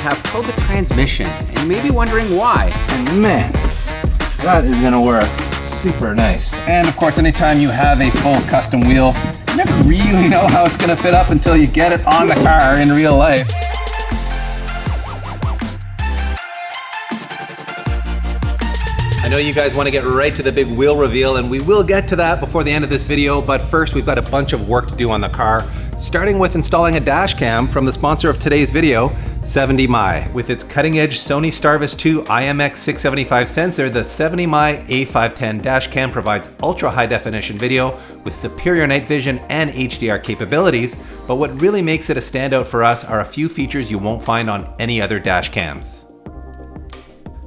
have towed the transmission, and you may be wondering why. And man, that is gonna work super nice. And of course, anytime you have a full custom wheel, you never really know how it's gonna fit up until you get it on the car in real life. I know you guys want to get right to the big wheel reveal, and we will get to that before the end of this video, but first we've got a bunch of work to do on the car, starting with installing a dash cam from the sponsor of today's video, 70mi. With its cutting-edge Sony Starvis 2 IMX675 sensor, the 70mi A510 dash cam provides ultra-high definition video with superior night vision and HDR capabilities, but what really makes it a standout for us are a few features you won't find on any other dash cams.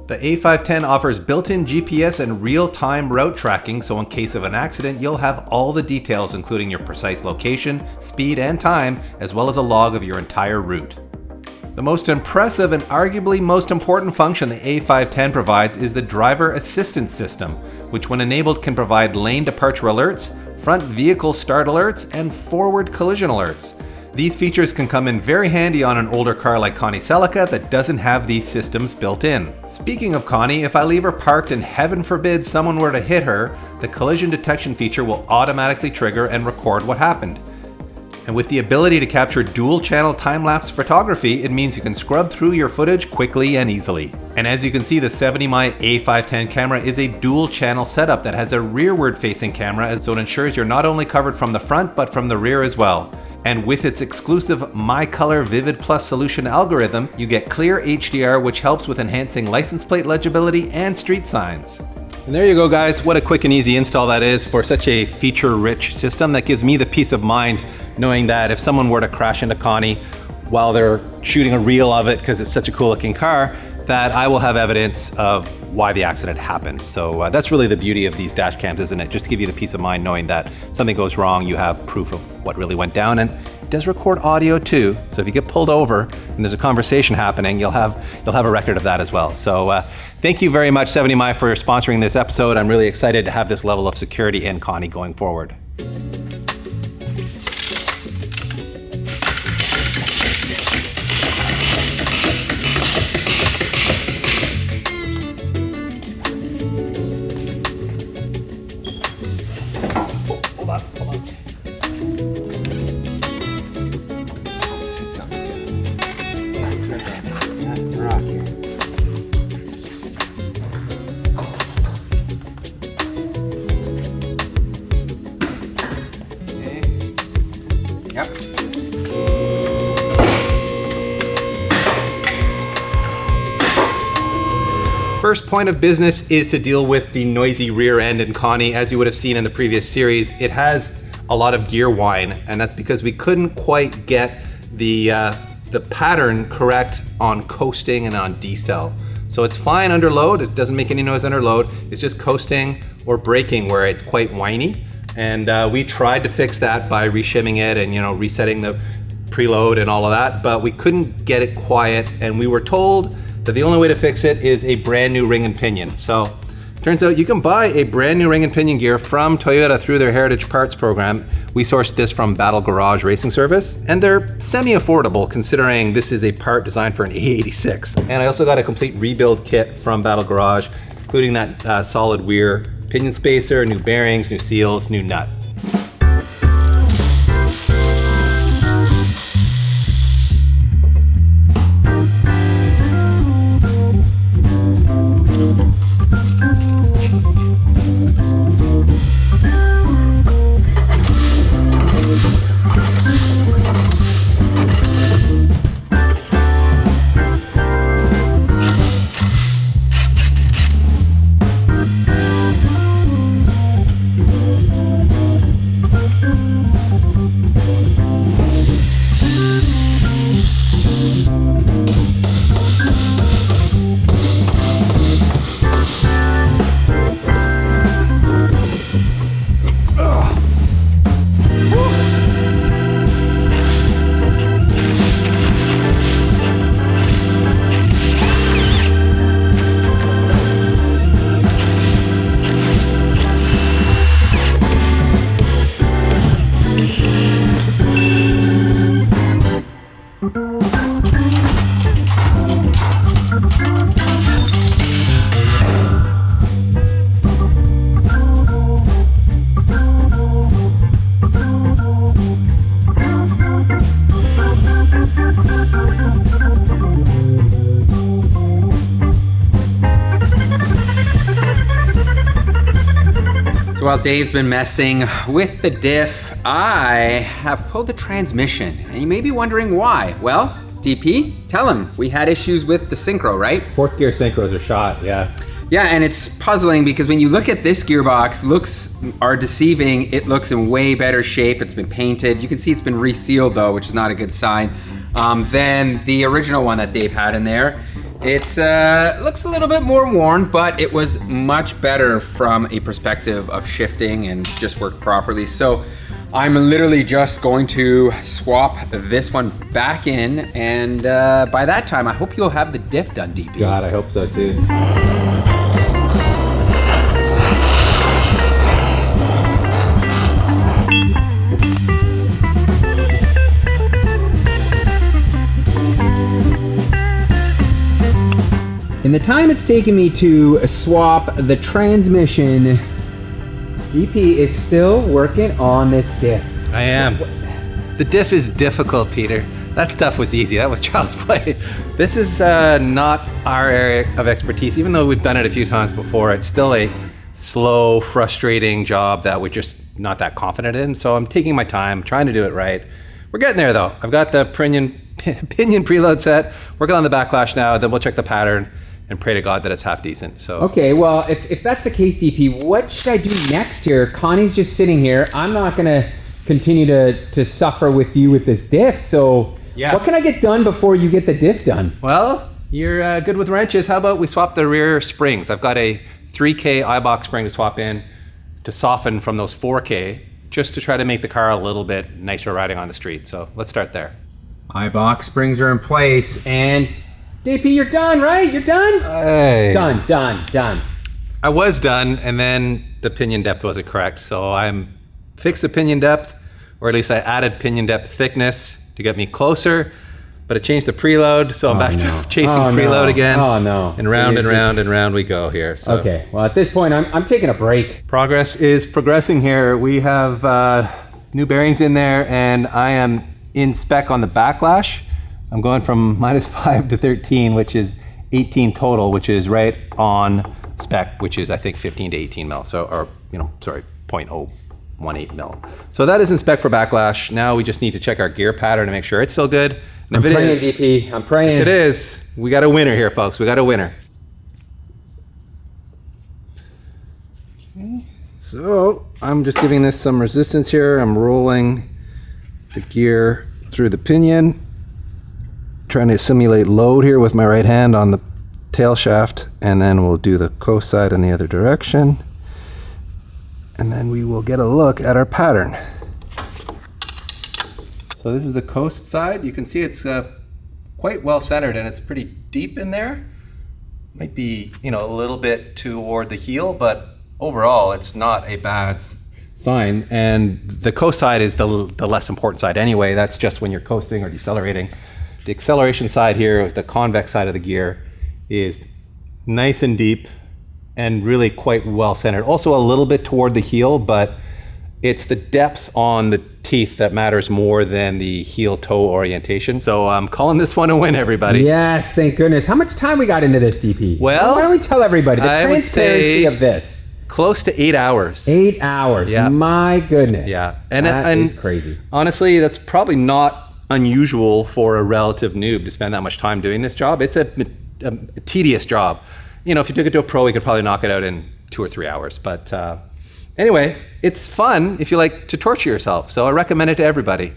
The A510 offers built-in GPS and real-time route tracking, so in case of an accident, you'll have all the details, including your precise location, speed, and time, as well as a log of your entire route. The most impressive and arguably most important function the A510 provides is the driver assistance system, which when enabled can provide lane departure alerts, front vehicle start alerts, and forward collision alerts. These features can come in very handy on an older car like Connie Celica that doesn't have these systems built in. Speaking of Connie, if I leave her parked and heaven forbid someone were to hit her, the collision detection feature will automatically trigger and record what happened. And with the ability to capture dual channel time-lapse photography, it means you can scrub through your footage quickly and easily. And as you can see, the 70mi A510 camera is a dual channel setup that has a rearward facing camera, so it ensures you're not only covered from the front but from the rear as well. And with its exclusive My Color Vivid Plus solution algorithm, you get clear HDR, which helps with enhancing license plate legibility and street signs. And there you go, guys. What a quick and easy install that is for such a feature-rich system. That gives me the peace of mind knowing that if someone were to crash into Connie while they're shooting a reel of it because it's such a cool looking car, that I will have evidence of why the accident happened. So that's really the beauty of these dash cams, isn't it? Just to give you the peace of mind knowing that something goes wrong, you have proof of what really went down. And it does record audio too. So if you get pulled over and there's a conversation happening, you'll have a record of that as well. So thank you very much, 70mi, for sponsoring this episode. I'm really excited to have this level of security in Connie going forward. First point of business is to deal with the noisy rear end in Connie. As you would have seen in the previous series, it has a lot of gear whine, and that's because we couldn't quite get the pattern correct on coasting and on decel. So it's fine under load, it doesn't make any noise under load, it's just coasting or braking where it's quite whiny. And we tried to fix that by reshimming it and resetting the preload and all of that, but we couldn't get it quiet, and we were told that the only way to fix it is a brand new ring and pinion. So turns out you can buy a brand new ring and pinion gear from Toyota through their Heritage Parts program. We sourced this from Battle Garage Racing Service, and they're semi-affordable considering this is a part designed for an A86. And I also got a complete rebuild kit from Battle Garage, including that solid rear pinion spacer, new bearings, new seals, new nut. while Dave's been messing with the diff, I have pulled the transmission, and you may be wondering why. Well, DP, tell him. We had issues with the synchro, right? Fourth gear synchros are shot, yeah. Yeah, and it's puzzling because when you look at this gearbox, looks are deceiving. It looks in way better shape. It's been painted. You can see it's been resealed though, which is not a good sign, than the original one that Dave had in there. It's looks a little bit more worn, but it was much better from a perspective of shifting and just worked properly. So I'm literally just going to swap this one back in, and by that time, I hope you'll have the diff done, DP. God, I hope so too. In the time it's taken me to swap the transmission, DP is still working on this diff. I am. The diff is difficult, Peter. That stuff was easy. That was child's play. This is not our area of expertise. Even though we've done it a few times before, it's still a slow, frustrating job that we're just not that confident in. So I'm taking my time, trying to do it right. We're getting there though. I've got the pinion preload set, working on the backlash now, then we'll check the pattern and pray to God that it's half decent. So okay, well, if that's the case, DP, what should I do next here? Connie's just sitting here. I'm not gonna continue to suffer with you with this diff, so yeah. What can I get done before you get the diff done? Well, you're good with wrenches. How about we swap the rear springs? I've got a 3K eye-box spring to swap in to soften from those 4K, just to try to make the car a little bit nicer riding on the street. So let's start there. Eye-box springs are in place, and DP, you're done, right? You're done? Hey. Done. I was done, and then the pinion depth wasn't correct. So I'm fixed the pinion depth, or at least I added pinion depth thickness to get me closer, but it changed the preload, so I'm back to chasing preload again. Oh no. And round and round and round we go here. So. Okay, well at this point I'm taking a break. Progress is progressing here. We have new bearings in there, and I am in spec on the backlash. I'm going from -5 to 13, which is 18 total, which is right on spec, which is I think 15 to 18 mil. So, or 0.018 mil. So that is in spec for backlash. Now we just need to check our gear pattern to make sure it's still good. And I'm praying, DP. I'm praying. If it is, we got a winner here, folks. We got a winner. Okay. So I'm just giving this some resistance here. I'm rolling the gear through the pinion, trying to simulate load here with my right hand on the tail shaft, and then we'll do the coast side in the other direction, and then we will get a look at our pattern. So this is the coast side. You can see it's quite well centered, and it's pretty deep in there. Might be, a little bit toward the heel, but overall it's not a bad sign. And the coast side is the less important side anyway. That's just when you're coasting or decelerating. The acceleration side here, the convex side of the gear, is nice and deep and really quite well centered. Also a little bit toward the heel, but it's the depth on the teeth that matters more than the heel-toe orientation. So I'm calling this one a win, everybody. Yes, thank goodness. How much time we got into this, DP? Well, why don't we tell everybody the transparency of this? Close to 8 hours. 8 hours. Yeah. My goodness. Yeah. And is crazy. Honestly, that's probably not unusual for a relative noob to spend that much time doing this job. It's a tedious job. If you took it to a pro, you could probably knock it out in 2 or 3 hours. But anyway, it's fun if you like to torture yourself. So I recommend it to everybody.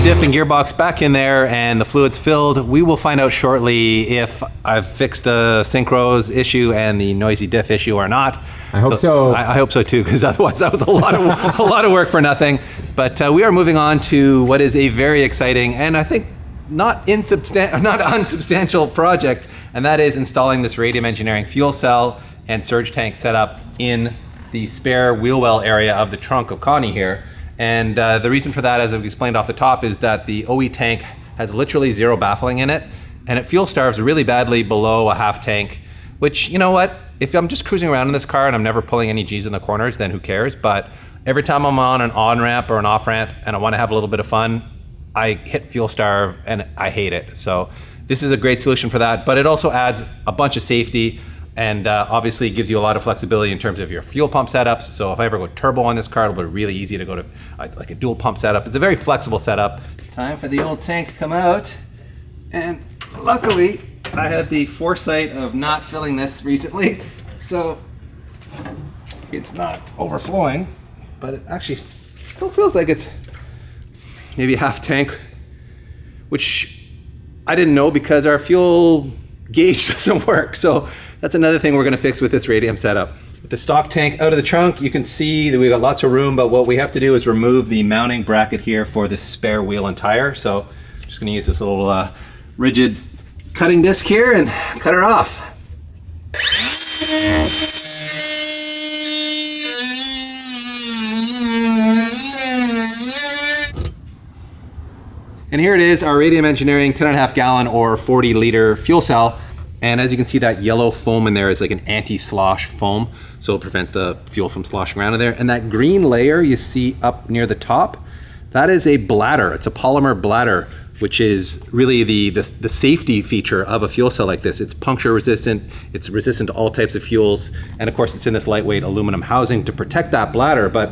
diff and gearbox back in there and the fluid's filled. We will find out shortly if I've fixed the synchros issue and the noisy diff issue or not. I hope so. I hope so too, because otherwise that was a lot of work for nothing. But we are moving on to what is a very exciting and I think not unsubstantial project, and that is installing this Radium Engineering fuel cell and surge tank setup in the spare wheel well area of the trunk of Connie here. And the reason for that, as I've explained off the top, is that the OE tank has literally zero baffling in it, and it fuel starves really badly below a half tank, which, you know what, if I'm just cruising around in this car and I'm never pulling any G's in the corners, then who cares? But every time I'm on an on-ramp or an off-ramp and I want to have a little bit of fun, I hit fuel starve and I hate it. So this is a great solution for that, but it also adds a bunch of safety and obviously gives you a lot of flexibility in terms of your fuel pump setups. So if I ever go turbo on this car, it'll be really easy to go to like a dual pump setup. It's a very flexible setup. Time for the old tank to come out. And luckily, I had the foresight of not filling this recently, so it's not overflowing, but it actually still feels like it's maybe half tank, which I didn't know because our fuel gauge doesn't work. So that's another thing we're gonna fix with this Radium setup. With the stock tank out of the trunk, you can see that we've got lots of room, but what we have to do is remove the mounting bracket here for this spare wheel and tire. So I'm just gonna use this little rigid cutting disc here and cut her off. And here it is, our Radium Engineering 10.5 gallon or 40 liter fuel cell. And as you can see, that yellow foam in there is like an anti-slosh foam, so it prevents the fuel from sloshing around in there. And that green layer you see up near the top, that is a bladder. It's a polymer bladder, which is really the safety feature of a fuel cell like this. It's puncture resistant, it's resistant to all types of fuels, and of course it's in this lightweight aluminum housing to protect that bladder. But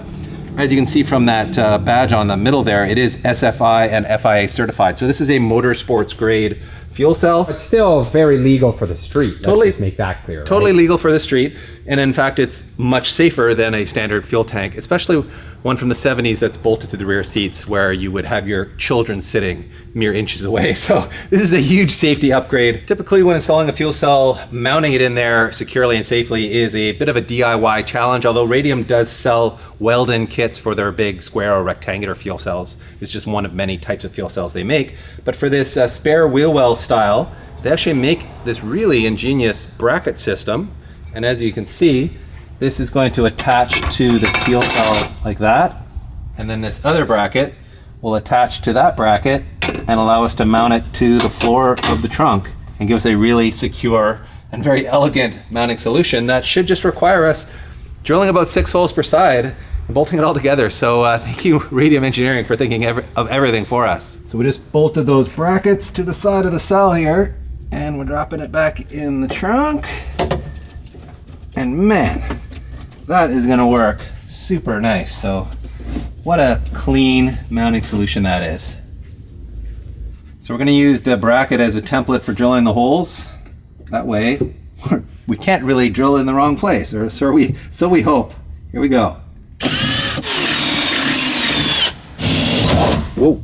as you can see from that badge on the middle there, it is SFI and FIA certified. So this is a motorsports grade fuel cell. It's still very legal for the street. Totally. Let's just make that clear. Totally right? legal for the street, and in fact it's much safer than a standard fuel tank, especially one from the 70s that's bolted to the rear seats where you would have your children sitting mere inches away. So this is a huge safety upgrade. Typically when installing a fuel cell, mounting it in there securely and safely is a bit of a DIY challenge, although Radium does sell weld-in kits for their big square or rectangular fuel cells. It's just one of many types of fuel cells they make. But for this spare wheel well style, they actually make this really ingenious bracket system. And as you can see, this is going to attach to this fuel cell like that. And then this other bracket will attach to that bracket and allow us to mount it to the floor of the trunk and give us a really secure and very elegant mounting solution that should just require us drilling about 6 holes per side and bolting it all together. So thank you, Radium Engineering, for thinking of everything for us. So we just bolted those brackets to the side of the cell here, and we're dropping it back in the trunk. And man, that is gonna work super nice. So what a clean mounting solution that is. So we're gonna use the bracket as a template for drilling the holes. That way, we can't really drill in the wrong place, or so we hope. Here we go. Whoa.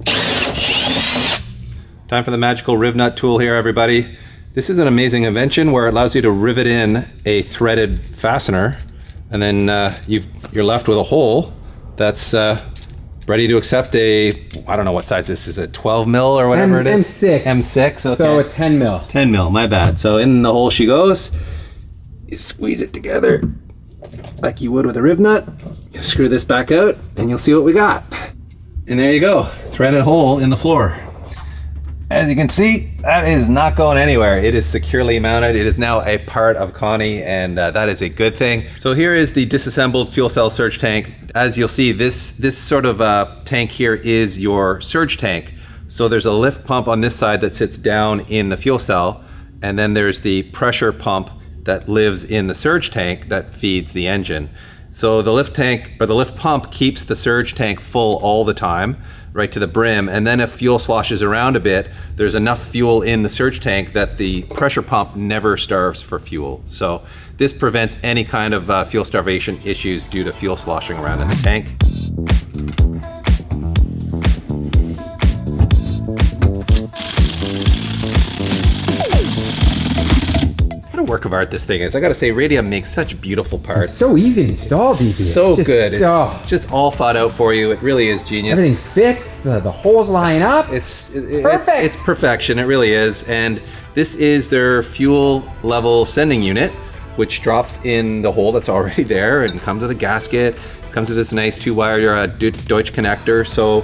Time for the magical riv nut tool here, everybody. This is an amazing invention where it allows you to rivet in a threaded fastener, and then you're left with a hole that's ready to accept a, I don't know what size this is, a 12 mil or whatever it is? M6. M6, okay. So a 10 mil. 10 mil, my bad. So in the hole she goes, you squeeze it together like you would with a riv nut, you screw this back out, and you'll see what we got. And there you go, threaded hole in the floor. As you can see, that is not going anywhere. It is securely mounted. It is now a part of Connie, and that is a good thing. So here is the disassembled fuel cell surge tank. As you'll see, this sort of tank here is your surge tank. So there's a lift pump on this side that sits down in the fuel cell, and then there's the pressure pump that lives in the surge tank that feeds the engine. So the lift tank, or the lift pump, keeps the surge tank full all the time, right to the brim, and then if fuel sloshes around a bit, there's enough fuel in the surge tank that the pressure pump never starves for fuel. So this prevents any kind of fuel starvation issues due to fuel sloshing around in the tank. a work of art this thing is. I gotta say, Radium makes such beautiful parts. It's so easy to install, DP. So good. It's just all thought out for you. It really is genius. Everything fits. The holes line up. Perfect. It's perfection. It really is. And this is their fuel level sending unit, which drops in the hole that's already there and comes with a gasket. Comes with this nice 2-wire Deutsch connector. So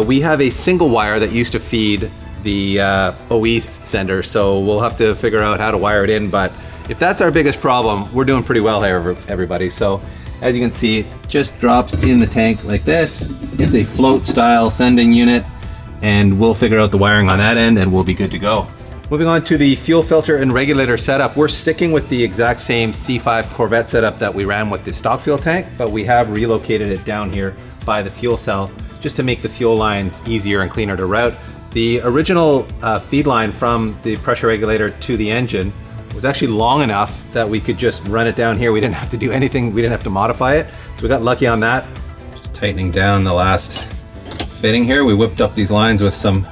we have a single wire that used to feed the OE sender, so we'll have to figure out how to wire it in. But if that's our biggest problem, we're doing pretty well here, everybody. So as you can see, it just drops in the tank like this. It's a float style sending unit, and we'll figure out the wiring on that end and we'll be good to go. Moving on to the fuel filter and regulator setup, we're sticking with the exact same C5 Corvette setup that we ran with the stock fuel tank, but we have relocated it down here by the fuel cell just to make the fuel lines easier and cleaner to route. The original feed line from the pressure regulator to the engine was actually long enough that we could just run it down here. We didn't have to do anything. We didn't have to modify it. So we got lucky on that. Just tightening down the last fitting here. We whipped up these lines with some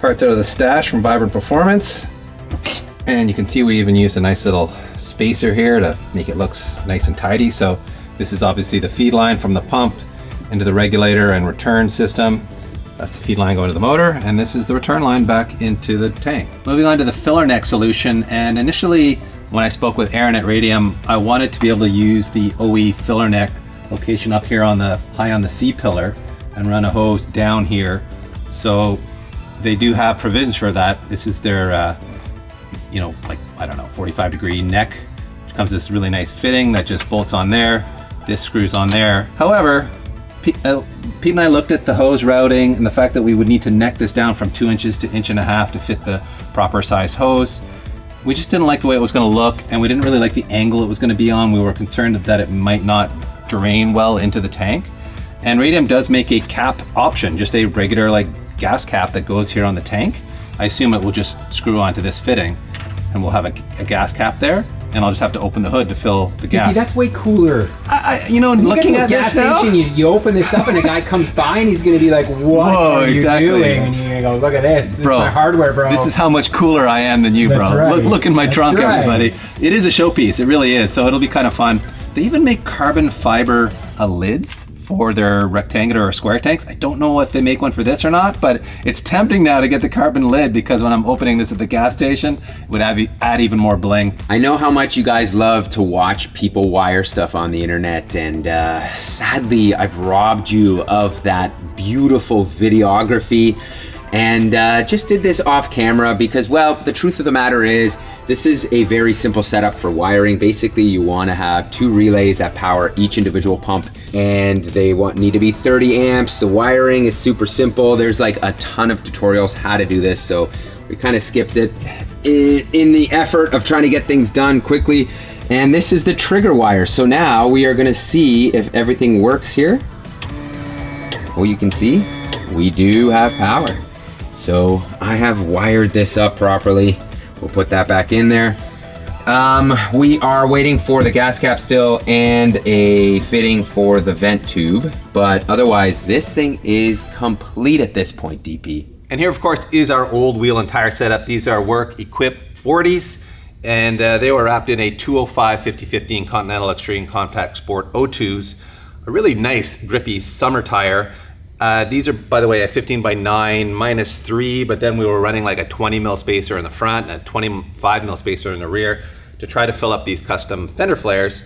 parts out of the stash from Vibrant Performance. And you can see we even used a nice little spacer here to make it look nice and tidy. So this is obviously the feed line from the pump into the regulator and return system. That's the feed line going to the motor, and this is the return line back into the tank. Moving on to the filler neck solution, and initially when I spoke with Aaron at Radium, I wanted to be able to use the OE filler neck location up here on the high on the C pillar and run a hose down here. So they do have provisions for that. This is their, like, I don't know, 45-degree neck. It comes with this really nice fitting that just bolts on there. This screws on there. However, Pete and I looked at the hose routing and the fact that we would need to neck this down from 2 inches to 1.5 inches to fit the proper size hose. We just didn't like the way it was going to look, and we didn't really like the angle it was going to be on. We were concerned that it might not drain well into the tank. And Radium does make a cap option, just a regular like gas cap that goes here on the tank. I assume it will just screw onto this fitting, and we'll have a gas cap there. And I'll just have to open the hood to fill the gas. That's way cooler. Looking at this now, station, you open this up and a guy comes by and he's going to be like, "What are you doing?" And you're going to go, "Look at this. This is my hardware, bro. This is how much cooler I am than you, bro. Right. Look in my trunk, right. Everybody. It is a showpiece. It really is. So it'll be kind of fun. They even make carbon fiber lids for their rectangular or square tanks. I don't know if they make one for this or not, but it's tempting now to get the carbon lid because when I'm opening this at the gas station, it would add even more bling. I know how much you guys love to watch people wire stuff on the internet, and sadly, I've robbed you of that beautiful videography and just did this off camera because, well, the truth of the matter is this is a very simple setup for wiring. Basically, you want to have 2 relays that power each individual pump, and they need to be 30 amps. The wiring is super simple. There's like a ton of tutorials how to do this, so we kind of skipped it in the effort of trying to get things done quickly. And this is the trigger wire. So now we are going to see if everything works here. Well, you can see we do have power. So I have wired this up properly. We'll put that back in there. We are waiting for the gas cap still and a fitting for the vent tube, but otherwise this thing is complete at this point, DP. And here, of course, is our old wheel and tire setup. These are work equipped 40s, and they were wrapped in a 205 5015 Continental Extreme Compact Sport O2s, a really nice grippy summer tire. These are, by the way, a 15x9 -3, but then we were running like a 20 mil spacer in the front and a 25 mil spacer in the rear to try to fill up these custom fender flares.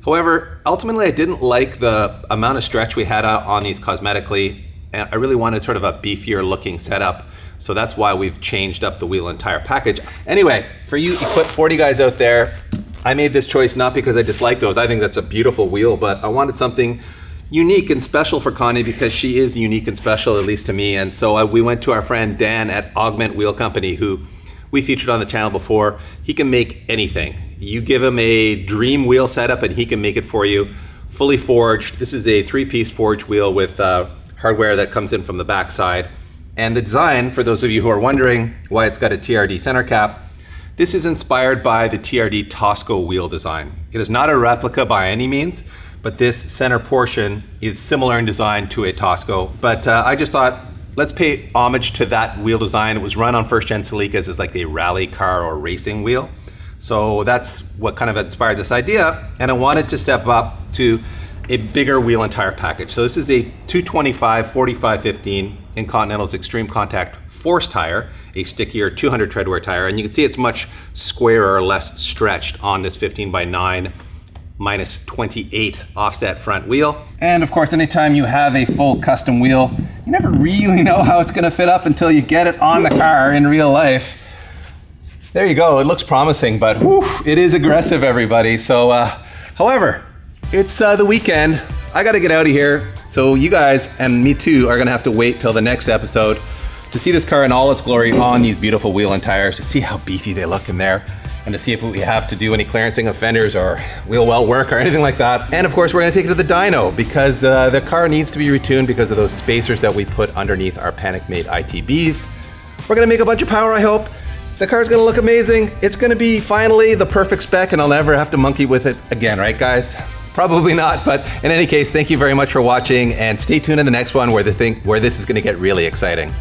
However, ultimately I didn't like the amount of stretch we had on these cosmetically, and I really wanted sort of a beefier looking setup. So that's why we've changed up the wheel and tire package. Anyway, for you equipped 40 guys out there, I made this choice not because I dislike those. I think that's a beautiful wheel, but I wanted something unique and special for Connie because she is unique and special, at least to me. And so we went to our friend Dan at Augment Wheel Company, who we featured on the channel before. He can make anything. You give him a dream wheel setup and he can make it for you, fully forged. This is a 3-piece forged wheel with hardware that comes in from the backside. And the design, for those of you who are wondering why it's got a TRD center cap, this is inspired by the TRD Tosco wheel design. It is not a replica by any means, but this center portion is similar in design to a Tosco. But I just thought, let's pay homage to that wheel design. It was run on first gen Celicas as like a rally car or racing wheel. So that's what kind of inspired this idea. And I wanted to step up to a bigger wheel and tire package. So this is a 225 4515 in Continental's Extreme Contact Force tire, a stickier 200 treadwear tire. And you can see it's much squarer or less stretched on this 15x9 minus 28 offset front wheel. And of course, anytime you have a full custom wheel, you never really know how it's gonna fit up until you get it on the car in real life. There you go, it looks promising, but whew, it is aggressive, everybody. So, however, it's the weekend. I gotta get out of here. So you guys, and me too, are gonna have to wait till the next episode to see this car in all its glory on these beautiful wheel and tires, to see how beefy they look in there, and to see if we have to do any clearancing of fenders or wheel well work or anything like that. And of course, we're gonna take it to the dyno because the car needs to be retuned because of those spacers that we put underneath our Panic-made ITBs. We're gonna make a bunch of power, I hope. The car's gonna look amazing. It's gonna be finally the perfect spec and I'll never have to monkey with it again, right guys? Probably not, but in any case, thank you very much for watching and stay tuned in the next one where this is gonna get really exciting.